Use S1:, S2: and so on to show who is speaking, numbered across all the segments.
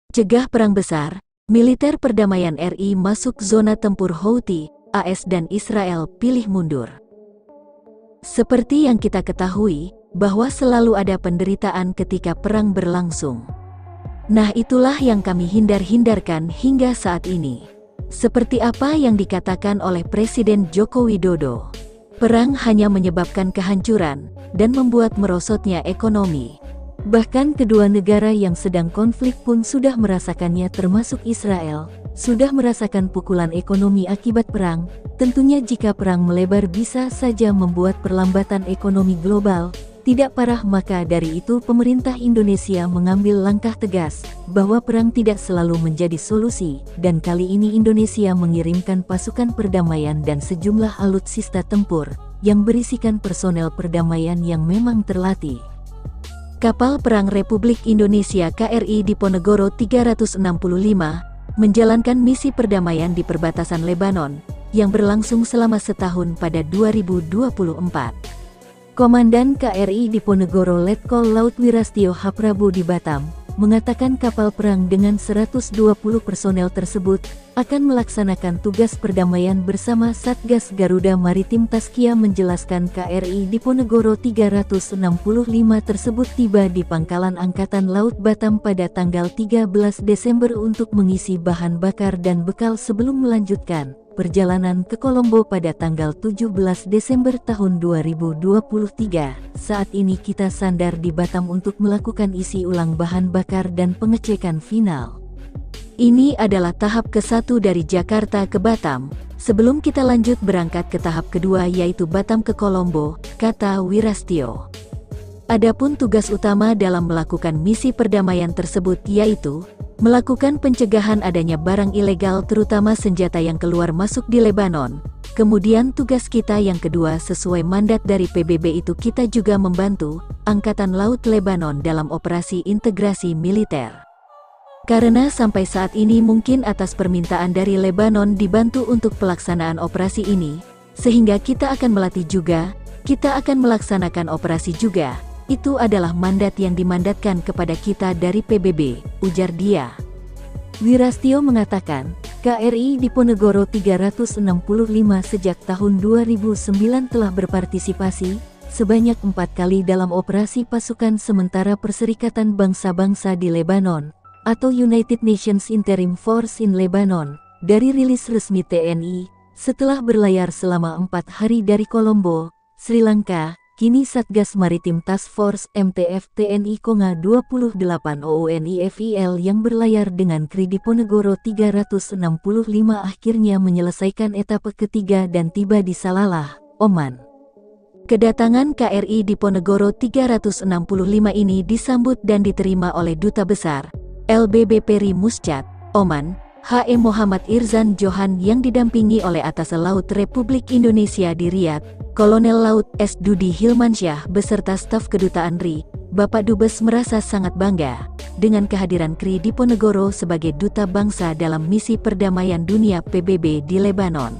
S1: Cegah perang besar, militer perdamaian RI masuk zona tempur Houthi, AS dan Israel pilih mundur. Seperti yang kita ketahui, bahwa selalu ada penderitaan ketika perang berlangsung. Nah, itulah yang kami hindarkan hingga saat ini. Seperti apa yang dikatakan oleh Presiden Joko Widodo, perang hanya menyebabkan kehancuran dan membuat merosotnya ekonomi. Bahkan kedua negara yang sedang konflik pun sudah merasakannya, termasuk Israel, sudah merasakan pukulan ekonomi akibat perang. Tentunya jika perang melebar bisa saja membuat perlambatan ekonomi global tidak parah, maka dari itu pemerintah Indonesia mengambil langkah tegas bahwa perang tidak selalu menjadi solusi, dan kali ini Indonesia mengirimkan pasukan perdamaian dan sejumlah alutsista tempur yang berisikan personel perdamaian yang memang terlatih. Kapal Perang Republik Indonesia KRI Diponegoro 365 menjalankan misi perdamaian di perbatasan Lebanon yang berlangsung selama setahun pada 2024. Komandan KRI Diponegoro Letkol Laut Wirastio Haprabu di Batam mengatakan kapal perang dengan 120 personel tersebut akan melaksanakan tugas perdamaian bersama Satgas Garuda Maritim. Taskia menjelaskan KRI Diponegoro 365 tersebut tiba di Pangkalan Angkatan Laut Batam pada tanggal 13 Desember untuk mengisi bahan bakar dan bekal sebelum melanjutkan perjalanan ke Kolombo pada tanggal 17 Desember tahun 2023. Saat ini kita sandar di Batam untuk melakukan isi ulang bahan bakar dan pengecekan final. Ini adalah tahap ke-1 dari Jakarta ke Batam, sebelum kita lanjut berangkat ke tahap kedua yaitu Batam ke Kolombo, kata Wirastio. Adapun tugas utama dalam melakukan misi perdamaian tersebut yaitu melakukan pencegahan adanya barang ilegal terutama senjata yang keluar masuk di Lebanon. Kemudian tugas kita yang kedua sesuai mandat dari PBB itu kita juga membantu Angkatan Laut Lebanon dalam operasi integrasi militer. Karena sampai saat ini mungkin atas permintaan dari Lebanon dibantu untuk pelaksanaan operasi ini, sehingga kita akan melatih juga, kita akan melaksanakan operasi juga. Itu adalah mandat yang dimandatkan kepada kita dari PBB, ujar dia. Wirastio mengatakan, KRI Diponegoro 365 sejak tahun 2009 telah berpartisipasi sebanyak 4 kali dalam operasi pasukan sementara Perserikatan Bangsa-Bangsa di Lebanon, atau United Nations Interim Force in Lebanon, dari rilis resmi TNI, setelah berlayar selama 4 hari dari Kolombo, Sri Lanka. Kini Satgas Maritim Task Force MTF TNI Konga 28 OONIFIL yang berlayar dengan KRI Diponegoro 365 akhirnya menyelesaikan etapa ketiga dan tiba di Salalah, Oman. Kedatangan KRI Diponegoro 365 ini disambut dan diterima oleh Duta Besar LBB Peri Muscat, Oman, HM Muhammad Irzan Johan yang didampingi oleh Atase Laut Republik Indonesia di Riyadh, Kolonel Laut S. Dudi Hilmansyah beserta staf kedutaan RI. Bapak Dubes merasa sangat bangga dengan kehadiran KRI Diponegoro sebagai duta bangsa dalam misi perdamaian dunia PBB di Lebanon.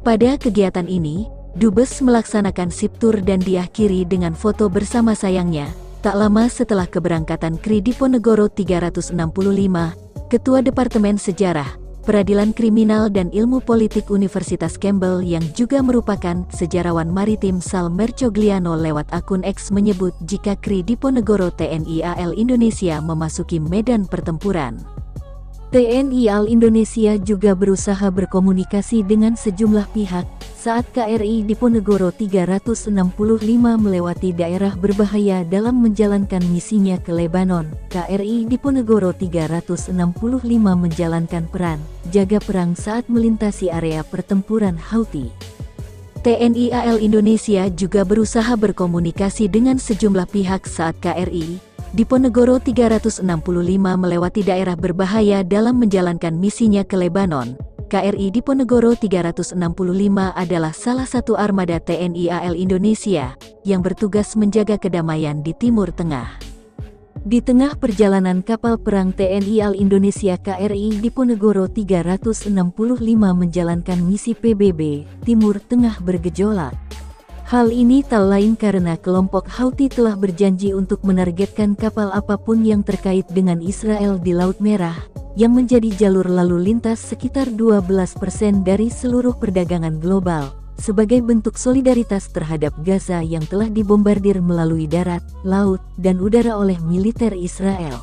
S1: Pada kegiatan ini, Dubes melaksanakan siptur dan diakhiri dengan foto bersama sayangnya. Tak lama setelah keberangkatan KRI Diponegoro 365, Ketua Departemen Sejarah, Peradilan Kriminal dan Ilmu Politik Universitas Campbell yang juga merupakan sejarawan maritim Sal Mercogliano lewat akun X menyebut jika KRI Diponegoro TNI AL Indonesia memasuki medan pertempuran. TNI AL Indonesia juga berusaha berkomunikasi dengan sejumlah pihak saat KRI Diponegoro 365 melewati daerah berbahaya dalam menjalankan misinya ke Lebanon. KRI Diponegoro 365 menjalankan peran jaga perang saat melintasi area pertempuran Houthi. TNI AL Indonesia juga berusaha berkomunikasi dengan sejumlah pihak saat KRI Diponegoro 365 melewati daerah berbahaya dalam menjalankan misinya ke Lebanon. KRI Diponegoro 365 adalah salah satu armada TNI AL Indonesia yang bertugas menjaga kedamaian di Timur Tengah. Di tengah perjalanan kapal perang TNI AL Indonesia KRI Diponegoro 365 menjalankan misi PBB, Timur Tengah bergejolak. Hal ini tak lain karena kelompok Houthi telah berjanji untuk menargetkan kapal apapun yang terkait dengan Israel di Laut Merah, yang menjadi jalur lalu lintas sekitar 12% dari seluruh perdagangan global, sebagai bentuk solidaritas terhadap Gaza yang telah dibombardir melalui darat, laut, dan udara oleh militer Israel.